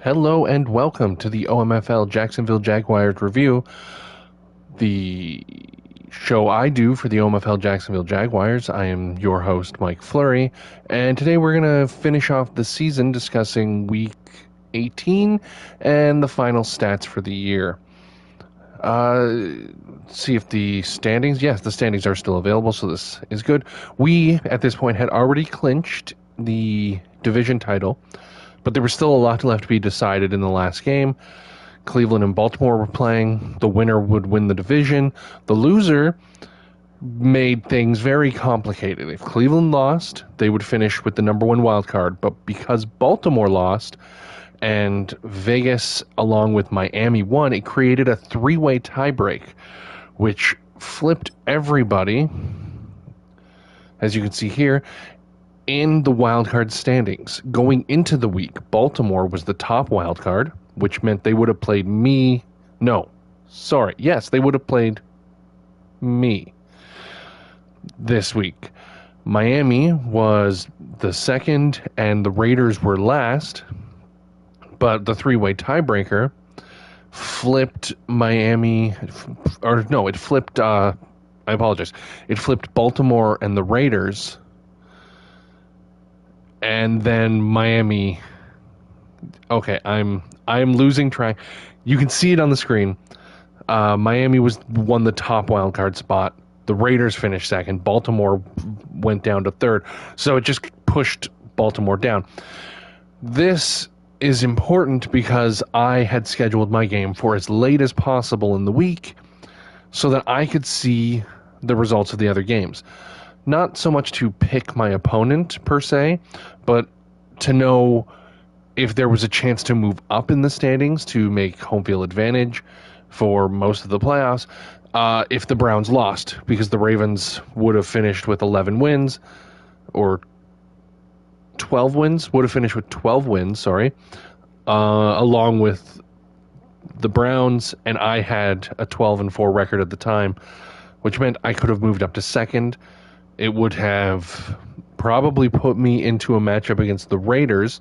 Hello and welcome to the OMFL Jacksonville Jaguars review, the show I do for the OMFL Jacksonville Jaguars. I am your host, Mike Fleury, and today we're going to finish off the season discussing Week 18 and the final stats for the year. See if the standings, yes, the standings are still available, so this is good. We, at this point, had already clinched the division title, but there was still a lot left to be decided in the last game. Cleveland and Baltimore were playing. The winner would win the division. The loser made things very complicated. If Cleveland lost, they would finish with the number one wild card. But because Baltimore lost and Vegas, along with Miami, won, it created a three-way tiebreak, which flipped everybody, as you can see here, in the wildcard standings. Going into the week, Baltimore was the top wildcard, which meant they would have played me. No, sorry. Yes, they would have played me this week. Miami was the second, and the Raiders were last, but the three-way tiebreaker flipped Miami, or no, it flipped, I apologize, it flipped Baltimore and the Raiders. And then Miami. Okay, I'm losing track. You can see it on the screen. Miami won the top wild card spot. The Raiders finished second. Baltimore went down to third. So it just pushed Baltimore down. This is important because I had scheduled my game for as late as possible in the week so that I could see the results of the other games. Not so much to pick my opponent, per se, but to know if there was a chance to move up in the standings to make home field advantage for most of the playoffs if the Browns lost, because the Ravens would have finished with 11 wins, or 12 wins, would have finished with 12 wins, along with the Browns, and I had a 12-4 record at the time, which meant I could have moved up to second. It would have probably put me into a matchup against the Raiders,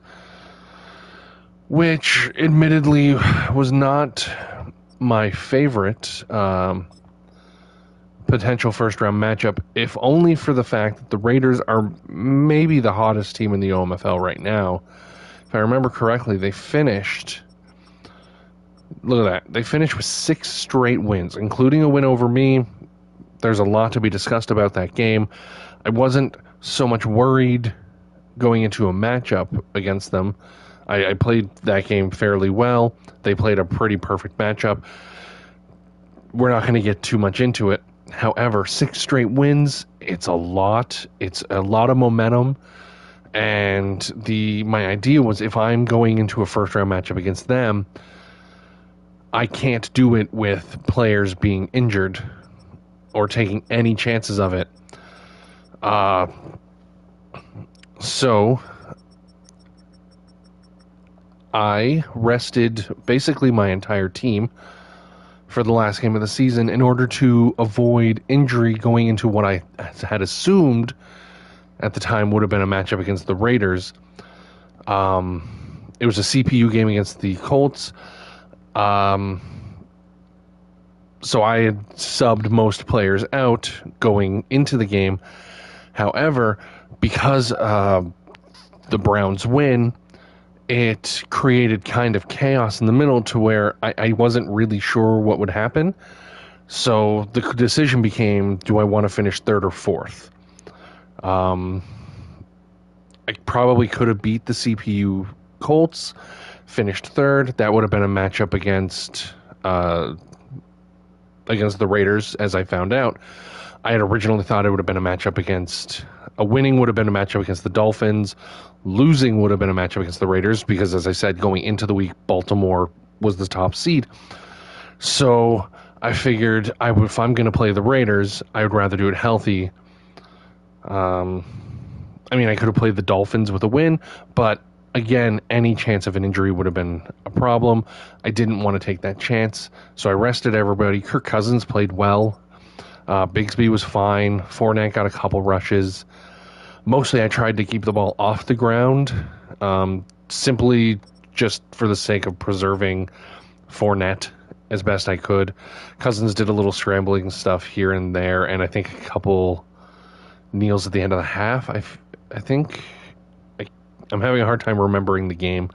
which admittedly was not my favorite potential first-round matchup, if only for the fact that the Raiders are maybe the hottest team in the OMFL right now. If I remember correctly, they finished... Look at that. They finished with 6 straight wins, including a win over me. There's a lot to be discussed about that game. I wasn't so much worried going into a matchup against them. I played that game fairly well. They played a pretty perfect matchup. We're not going to get too much into it. However, 6 straight wins, it's a lot. It's a lot of momentum. And my idea was, if I'm going into a first-round matchup against them, I can't do it with players being injured or taking any chances of it. So I rested basically my entire team for the last game of the season in order to avoid injury going into what I had assumed at the time would have been a matchup against the Raiders. It was a CPU game against the Colts. So I had subbed most players out going into the game. However, because the Browns win, it created kind of chaos in the middle to where I wasn't really sure what would happen. So the decision became, do I want to finish third or fourth? I probably could have beat the CPU Colts, finished third. That would have been a matchup against the Raiders, as I found out. I had originally thought it would have been a matchup against A winning would have been a matchup against the Dolphins. Losing would have been a matchup against the Raiders because, as I said, going into the week, Baltimore was the top seed. So I figured if I'm going to play the Raiders, I would rather do it healthy. I could have played the Dolphins with a win, but again, any chance of an injury would have been a problem. I didn't want to take that chance, so I rested everybody. Kirk Cousins played well. Bigsby was fine. Fournette got a couple rushes. Mostly I tried to keep the ball off the ground, simply just for the sake of preserving Fournette as best I could. Cousins did a little scrambling stuff here and there, and I think a couple kneels at the end of the half. I think I'm having a hard time remembering the game.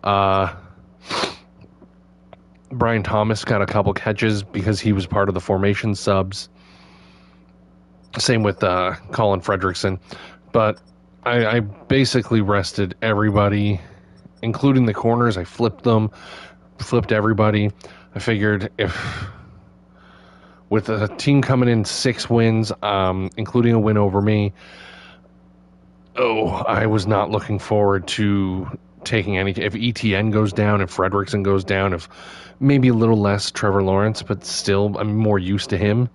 Brian Thomas got a couple catches because he was part of the formation subs. Same with Colin Fredrickson. But I basically rested everybody, including the corners. I flipped everybody. I figured with a team coming in 6 wins, including a win over me, I was not looking forward to taking any. If ETN goes down, if Fredrickson goes down, if maybe a little less Trevor Lawrence, but still I'm more used to him.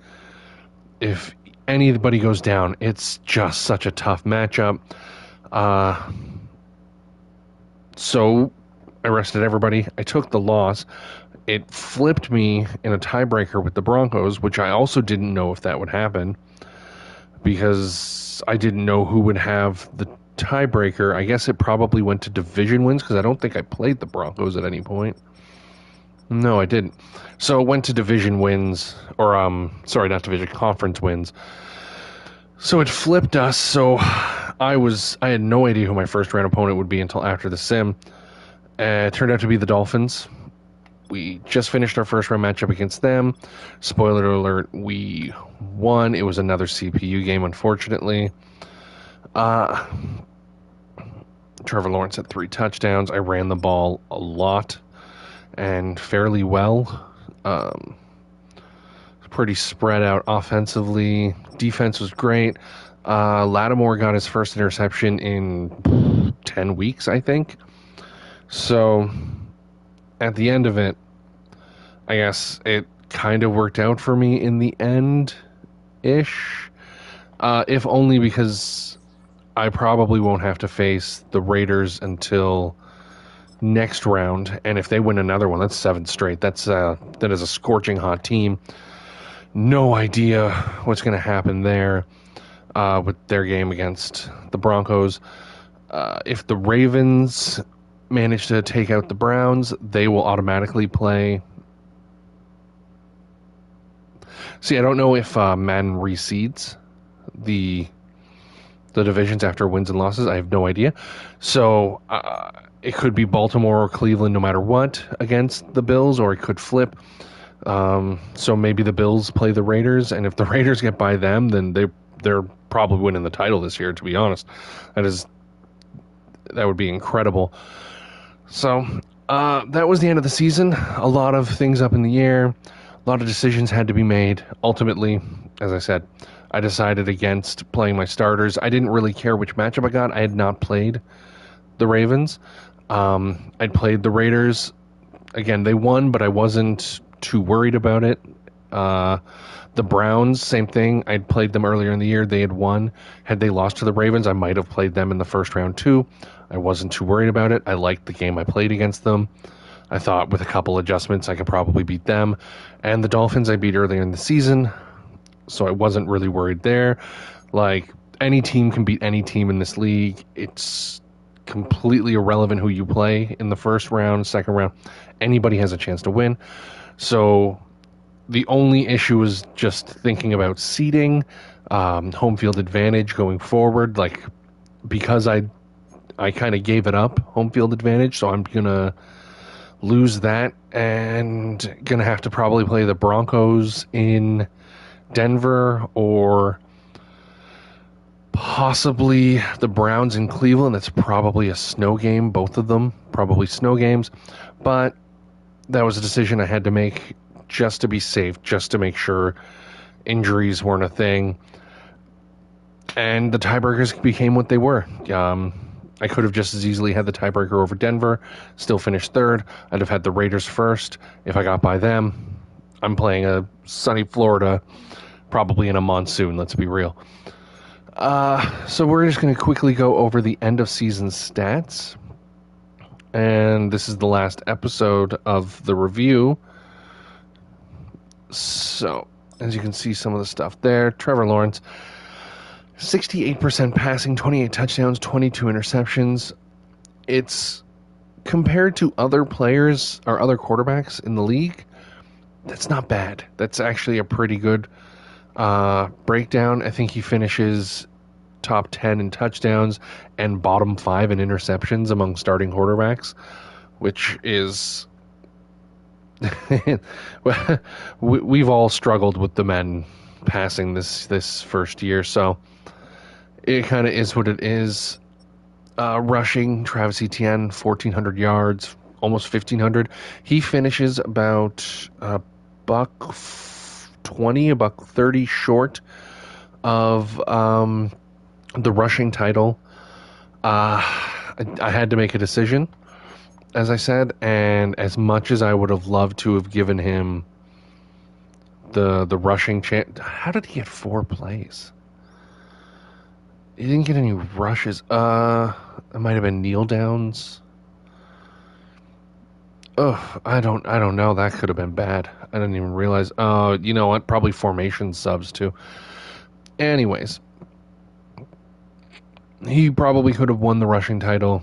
If anybody goes down, it's just such a tough matchup. So I rested everybody. I took the loss. It flipped me in a tiebreaker with the Broncos, which I also didn't know if that would happen because I didn't know who would have the tiebreaker. I guess it probably went to division wins because I don't think I played the Broncos at any point. No, I didn't. So it went to division wins, or not division, conference wins. So it flipped us. So I had no idea who my first round opponent would be until after the sim. It turned out to be the Dolphins. We just finished our first round matchup against them. Spoiler alert, we won. It was another CPU game, unfortunately. Trevor Lawrence had 3 touchdowns. I ran the ball a lot and fairly well. Pretty spread out offensively. Defense was great. Lattimore got his first interception in 10 weeks, I think. So at the end of it, I guess it kind of worked out for me in the end-ish. If only because I probably won't have to face the Raiders until next round, and if they win another one, that's 7 straight. That is a scorching hot team. No idea what's going to happen there with their game against the Broncos. If the Ravens manage to take out the Browns, they will automatically play. See, I don't know if Madden reseeds the divisions after wins and losses. I have no idea. So it could be Baltimore or Cleveland no matter what against the Bills, or it could flip. So maybe the Bills play the Raiders, and if the Raiders get by them, then they're probably winning the title this year, to be honest. That would be incredible. So that was the end of the season. A lot of things up in the air. A lot of decisions had to be made. Ultimately, as I said, I decided against playing my starters. I didn't really care which matchup I got. I had not played the Ravens. I'd played the Raiders. Again, they won, but I wasn't too worried about it. The Browns, same thing. I'd played them earlier in the year. They had won. Had they lost to the Ravens, I might have played them in the first round too. I wasn't too worried about it. I liked the game I played against them. I thought with a couple adjustments, I could probably beat them. And the Dolphins I beat earlier in the season, so I wasn't really worried there. Like, any team can beat any team in this league. It's completely irrelevant who you play in the first round, second round. Anybody has a chance to win. So the only issue is just thinking about seeding, home field advantage going forward. Like, because I kind of gave it up, home field advantage, so I'm going to lose that and going to have to probably play the Broncos in Denver or possibly the Browns in Cleveland. That's probably a snow game, both of them, probably snow games. But that was a decision I had to make just to be safe, just to make sure injuries weren't a thing. And the tiebreakers became what they were. I could have just as easily had the tiebreaker over Denver, still finished third. I'd have had the Raiders first. If I got by them, I'm playing a sunny Florida, probably in a monsoon, let's be real. So we're just going to quickly go over the end of season stats. And this is the last episode of the review. So, as you can see, some of the stuff there. Trevor Lawrence, 68% passing, 28 touchdowns, 22 interceptions. It's compared to other players or other quarterbacks in the league, that's not bad. That's actually a pretty good breakdown. I think he finishes top 10 in touchdowns and bottom 5 in interceptions among starting quarterbacks, which is we've all struggled with the men passing this first year, so it kind of is what it is. Rushing, Travis Etienne, 1,400 yards, almost 1,500. He finishes about a buck 20, a buck 30 short of the rushing title. I had to make a decision, as I said, and as much as I would have loved to have given him the rushing chance, how did he get 4 plays? He didn't get any rushes. It might have been kneel downs. Oh, I don't know. That could have been bad. I didn't even realize. You know what? Probably formation subs too. Anyways, he probably could have won the rushing title.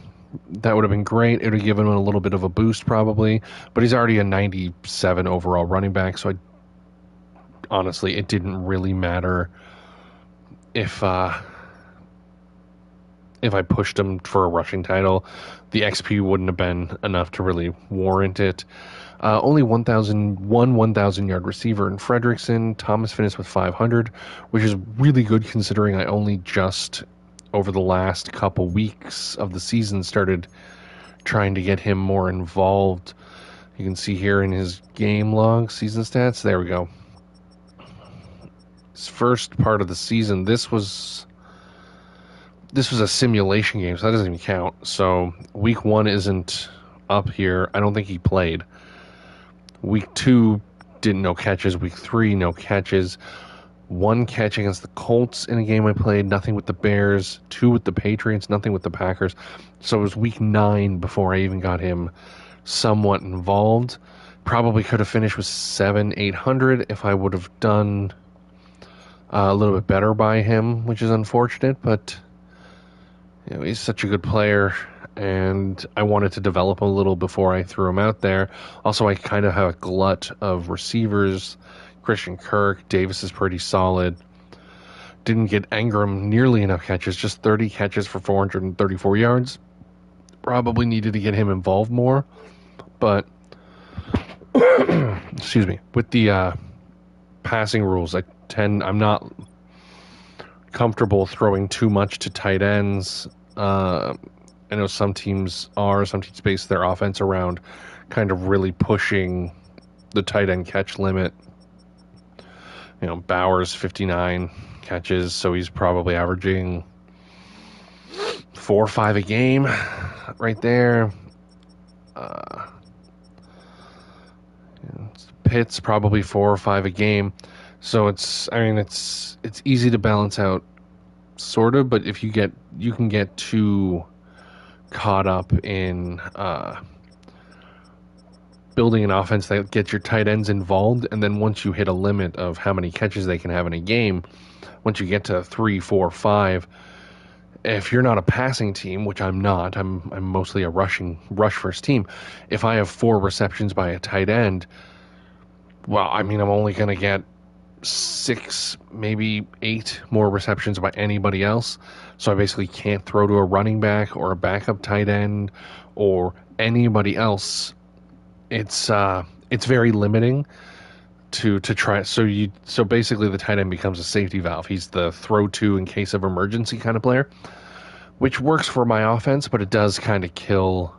That would have been great. It would have given him a little bit of a boost, probably. But he's already a 97 overall running back, so honestly, it didn't really matter if I pushed him for a rushing title. The XP wouldn't have been enough to really warrant it. Only 1,000 yard receiver in Fredrickson. Thomas finished with 500, which is really good considering I only just over the last couple weeks of the season started trying to get him more involved. You can see here in his game log, season stats. There we go. His first part of the season, this was a simulation game, so that doesn't even count. So week 1 isn't up here. I don't think he played. Week 2 didn't no catches. Week 3 no catches. 1 catch against the Colts in a game I played. Nothing with the Bears. 2 with the Patriots. Nothing with the Packers. So it was week 9 before I even got him somewhat involved. Probably could have finished with 700-800 if I would have done a little bit better by him, which is unfortunate, but you know, he's such a good player, and I wanted to develop him a little before I threw him out there. Also, I kind of have a glut of receivers. Christian Kirk, Davis is pretty solid. Didn't get Engram nearly enough catches, just 30 catches for 434 yards. Probably needed to get him involved more, but excuse me, with the passing rules, I'm not comfortable throwing too much to tight ends. I know some teams base their offense around kind of really pushing the tight end catch limit. You know, Bowers 59 catches, so he's probably averaging 4 or 5 a game right there. Pitt's probably 4 or 5 a game. So it's easy to balance out, sort of, but if you can get too caught up in building an offense that gets your tight ends involved, and then once you hit a limit of how many catches they can have in a game, once you get to 3, 4, 5, if you're not a passing team, which I'm not, I'm mostly a rush first team. If I have 4 receptions by a tight end, well, I mean, I'm only going to get 6, maybe 8 more receptions by anybody else. So I basically can't throw to a running back or a backup tight end or anybody else. It's very limiting to try. So basically the tight end becomes a safety valve. He's the throw to in case of emergency kind of player, which works for my offense, but it does kind of kill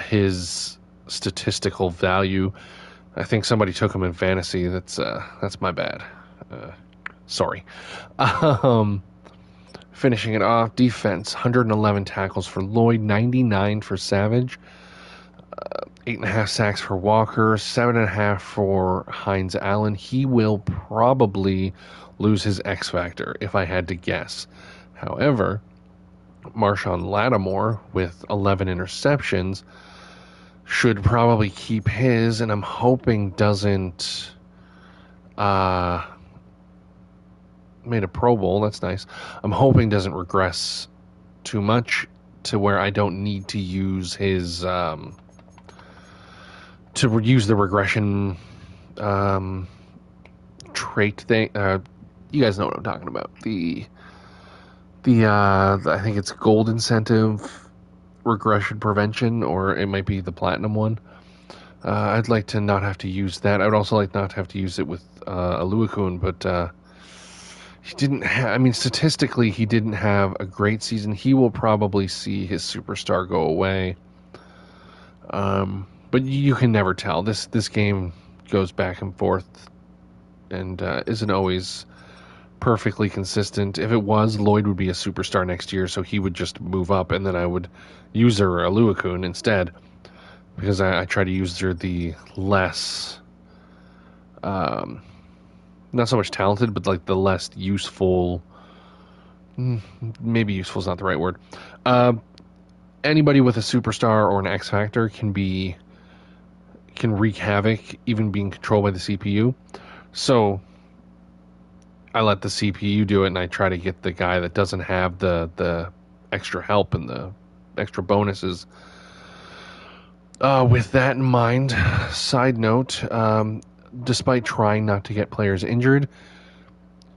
his statistical value. I think somebody took him in fantasy. That's my bad. Sorry. Finishing it off, defense, 111 tackles for Lloyd, 99 for Savage, 8.5 sacks for Walker, 7.5 for Hines Allen. He will probably lose his X Factor, if I had to guess. However, Marshawn Lattimore, with 11 interceptions, should probably keep his, and I'm hoping doesn't... made a Pro Bowl, that's nice. I'm hoping doesn't regress too much to where I don't need to use his... to use the regression trait thing. You guys know what I'm talking about. The I think it's gold incentive regression prevention, or it might be the platinum one. I'd like to not have to use that. I would also like not to have to use it with Aluakun, but he didn't I mean, statistically, he didn't have a great season. He will probably see his superstar go away. But you can never tell. This game goes back and forth and isn't always perfectly consistent. If it was, Lloyd would be a superstar next year, so he would just move up, and then I would use her Aluakun instead, because I try to use her the less, not so much talented, but like the less useful. Maybe useful is not the right word. Anybody with a superstar or an X Factor can wreak havoc, even being controlled by the CPU. So I let the CPU do it, and I try to get the guy that doesn't have the extra help and the extra bonuses. With that in mind, side note, despite trying not to get players injured,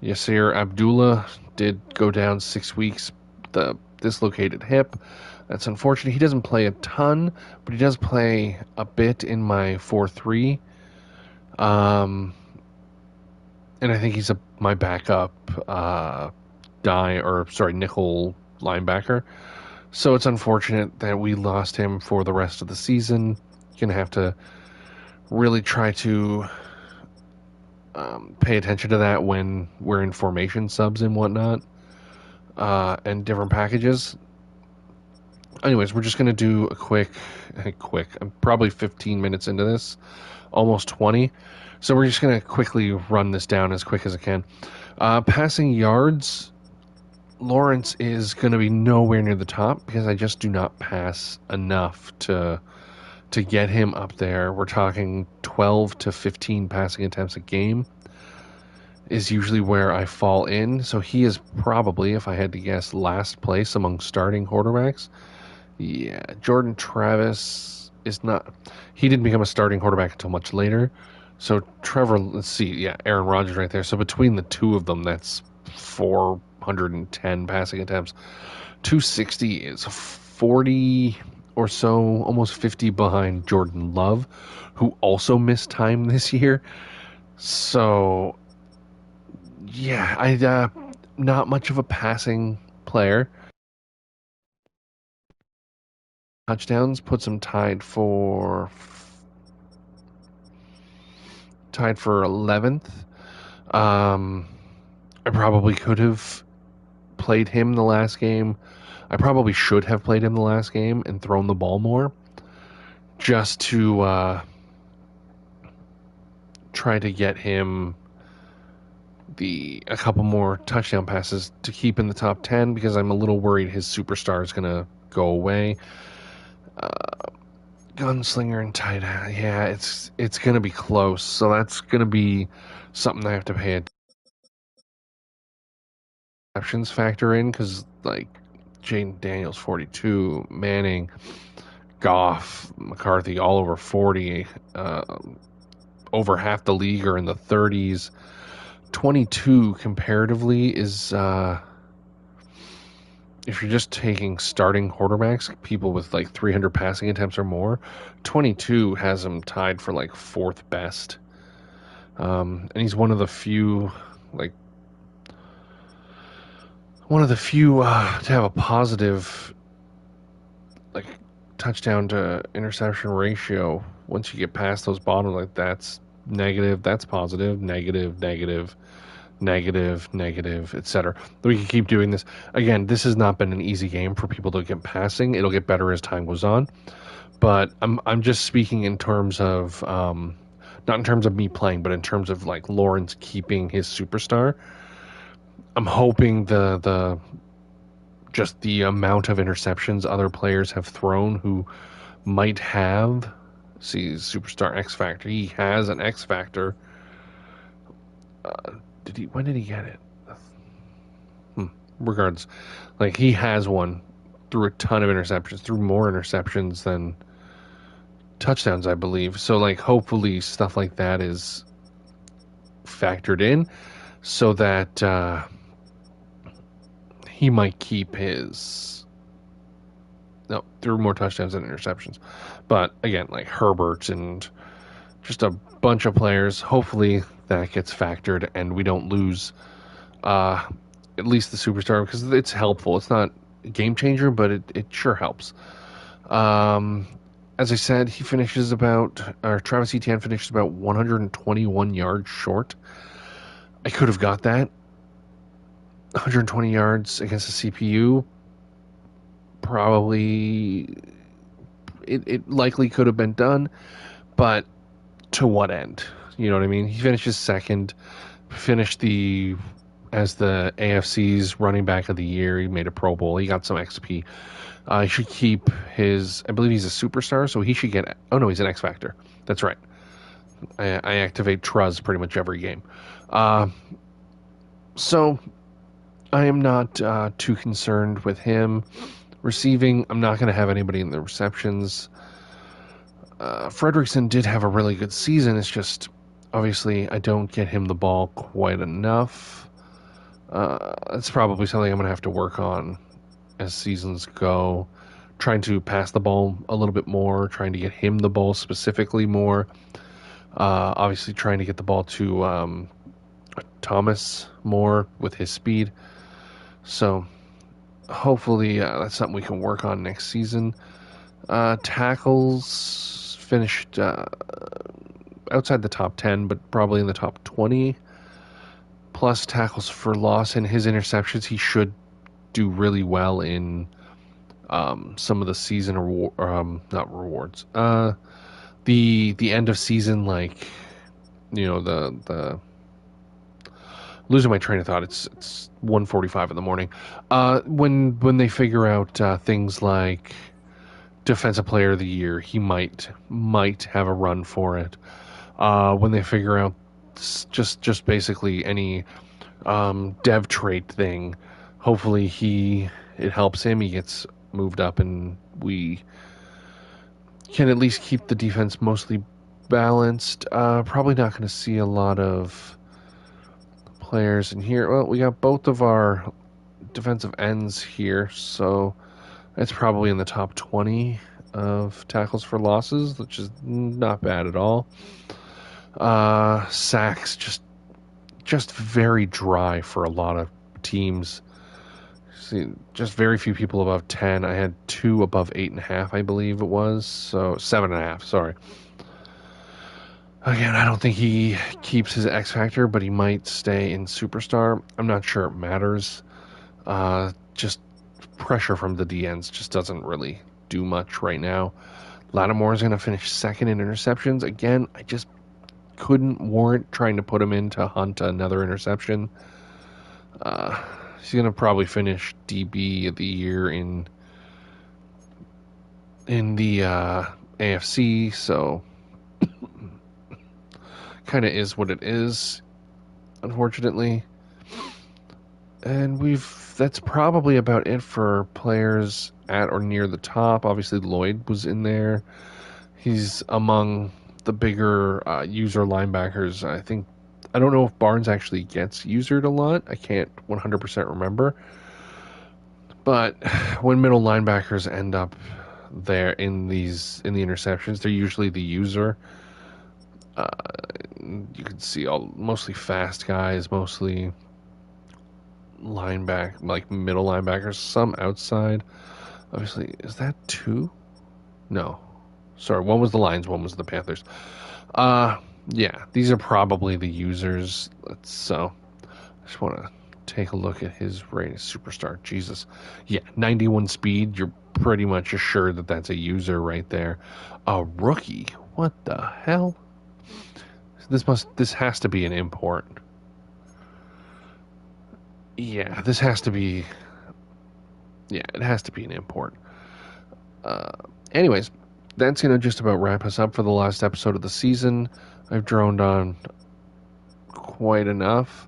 Yasser Abdullah did go down 6 weeks, the dislocated hip. That's unfortunate. He doesn't play a ton, but he does play a bit in my 4-3. And I think he's my backup nickel linebacker. So it's unfortunate that we lost him for the rest of the season. Gonna have to really try to pay attention to that when we're in formation subs and whatnot, and different packages. Anyways, we're just going to do a quick, I'm probably 15 minutes into this, almost 20. So we're just going to quickly run this down as quick as I can. Passing yards, Lawrence is going to be nowhere near the top because I just do not pass enough to get him up there. We're talking 12 to 15 passing attempts a game is usually where I fall in. So he is probably, if I had to guess, last place among starting quarterbacks. Yeah, Jordan Travis is not... He didn't become a starting quarterback until much later. So Trevor, let's see, yeah, Aaron Rodgers right there. So between the two of them, that's 410 passing attempts. 260 is 40 or so, almost 50 behind Jordan Love, who also missed time this year. So, yeah, not much of a passing player. Touchdowns puts him tied for 11th. I probably could have played him the last game. I probably should have played him the last game and thrown the ball more, just to try to get him a couple more touchdown passes to keep in the top 10, because I'm a little worried his superstar is going to go away. Gunslinger and tight end. Yeah, it's going to be close. So that's going to be something I have to pay exceptions factor in, because like Jaden Daniels 42, Manning, Goff, McCarthy all over 40, over half the league are in the 30s. 22 comparatively is if you're just taking starting quarterbacks, people with like 300 passing attempts or more, 22 has him tied for like 4th best. And he's one of the few to have a positive like touchdown to interception ratio. Once you get past those bottom, like that's negative, that's positive, negative, negative, negative, etc. We can keep doing this. Again, this has not been an easy game for people to get passing. It'll get better as time goes on. But I'm just speaking in terms of not in terms of me playing, but in terms of like Lawrence keeping his superstar. I'm hoping the just the amount of interceptions other players have thrown who might have superstar X Factor. He has an X Factor. When did he get it? Regardless, like he has one through a ton of interceptions, through more interceptions than touchdowns, I believe. So like hopefully stuff like that is factored in so that he might keep his through more touchdowns than interceptions. But again, like Herbert and just a bunch of players, hopefully that gets factored and we don't lose at least the superstar, because it's helpful. It's not a game changer, but it sure helps. As I said, Travis Etienne finishes about 121 yards short. I could have got that. 120 yards against the CPU, probably, it likely could have been done, but to what end? You know what I mean? He finishes second, finished as the AFC's running back of the year. He made a Pro Bowl. He got some XP. He should keep I believe he's a superstar, so he should get, oh no, he's an X Factor. That's right. I activate Truz pretty much every game. So I am not too concerned with him. Receiving, I'm not going to have anybody in the receptions. Fredrickson did have a really good season. It's just, obviously, I don't get him the ball quite enough. It's probably something I'm going to have to work on as seasons go. Trying to pass the ball a little bit more, trying to get him the ball specifically more. Obviously, trying to get the ball to Thomas more with his speed. So, hopefully, that's something we can work on next season. Tackles finished outside the top 10, but probably in the top 20. Plus tackles for loss and his interceptions. He should do really well in some of the season not rewards. The end of season, like, you know, the losing my train of thought. It's 1:45 in the morning. When they figure out things like Defensive Player of the Year, he might have a run for it. When they figure out just basically any dev trait thing, hopefully it helps him. He gets moved up, and we can at least keep the defense mostly balanced. Probably not going to see a lot of players in here. Well, we got both of our defensive ends here, so it's probably in the top 20 of tackles for losses, which is not bad at all. Sacks, just very dry for a lot of teams. See, just very few people above 10. I had 2 above 8.5, I believe it was. So 7.5, sorry. Again, I don't think he keeps his X Factor, but he might stay in Superstar. I'm not sure it matters. Just pressure from the DNs just doesn't really do much right now. Lattimore is going to finish second in interceptions. Again, I just couldn't warrant trying to put him in to hunt another interception. He's going to probably finish DB of the year in the AFC, so kind of is what it is, unfortunately. And that's probably about it for players at or near the top. Obviously, Lloyd was in there. He's among the bigger user linebackers. I don't know if Barnes actually gets usered a lot. I can't 100% remember. But when middle linebackers end up there in the interceptions, they're usually the user. You can see mostly fast guys, mostly middle linebackers, some outside. Obviously, is that 2? No. Sorry, one was the Lions, one was the Panthers. Yeah, these are probably the users. So Just want to take a look at his rating. Superstar, Jesus, yeah, 91 speed. You're pretty much assured that that's a user right there. A rookie. What the hell? This has to be an import. Yeah, this has to be. Yeah, it has to be an import. Anyways, that's gonna just about wrap us up for the last episode of the season. I've droned on quite enough.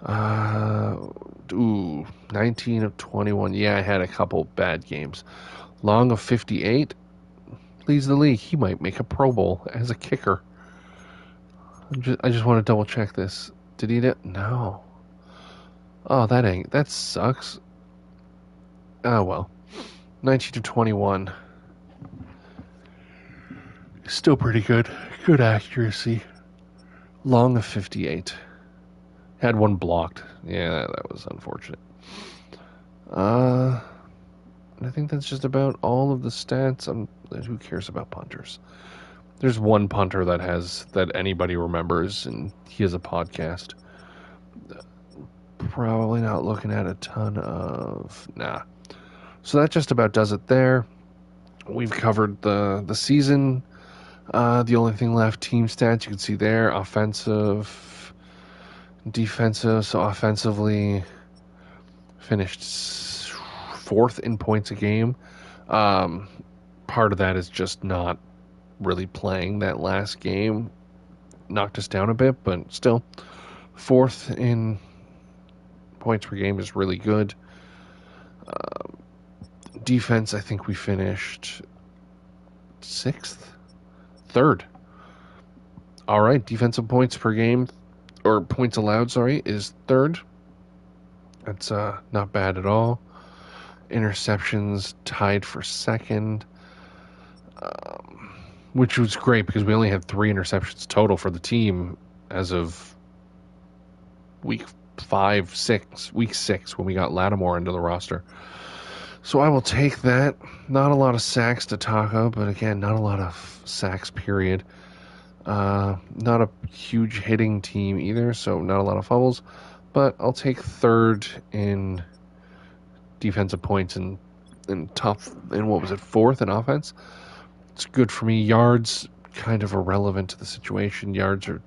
19 of 21. Yeah, I had a couple bad games. Long of 58 leads the league. He might make a Pro Bowl as a kicker. I just want to double check this. Did he? No. Oh, that sucks. Oh well. 19 to 21. Still pretty good. Good accuracy. Long of 58. Had one blocked. Yeah, that was unfortunate. I think that's just about all of the stats. Who cares about punters? There's one punter that anybody remembers, and he has a podcast. Probably not looking at a ton of So that just about does it there. We've covered the season. The only thing left, team stats. You can see there, offensive, defensive. So offensively, finished fourth in points a game. Part of that is just not really playing that last game. Knocked us down a bit, but still, fourth in points per game is really good. Defense, I think we finished third. All right, defensive points per game, or points allowed, sorry, is third. That's not bad at all. Interceptions tied for second, which was great because we only had 3 interceptions total for the team as of week 6 when we got Lattimore into the roster. So I will take that. Not a lot of sacks to talk of, but again, not a lot of sacks, period. Not a huge hitting team either, so not a lot of fumbles. But I'll take third in defensive points and what was it, fourth in offense. It's good for me. Yards, kind of irrelevant to the situation. Yards are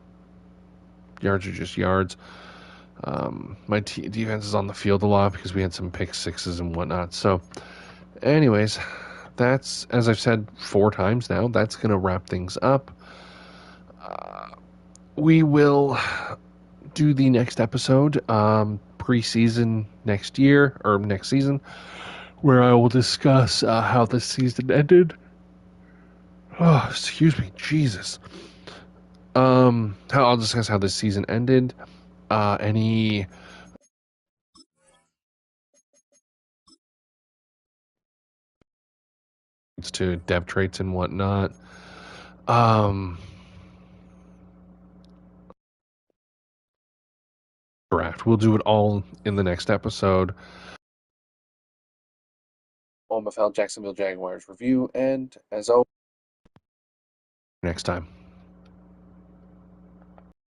just yards. My defense is on the field a lot because we had some pick sixes and whatnot. So, anyways, that's, as I've said 4 times now, that's going to wrap things up. We will do the next episode, preseason next season, where I will discuss how the season ended. Oh, excuse me, Jesus. I'll discuss how this season ended. Any to depth traits and whatnot. Draft. We'll do it all in the next episode. OMFL Jacksonville Jaguars review, and as always, next time.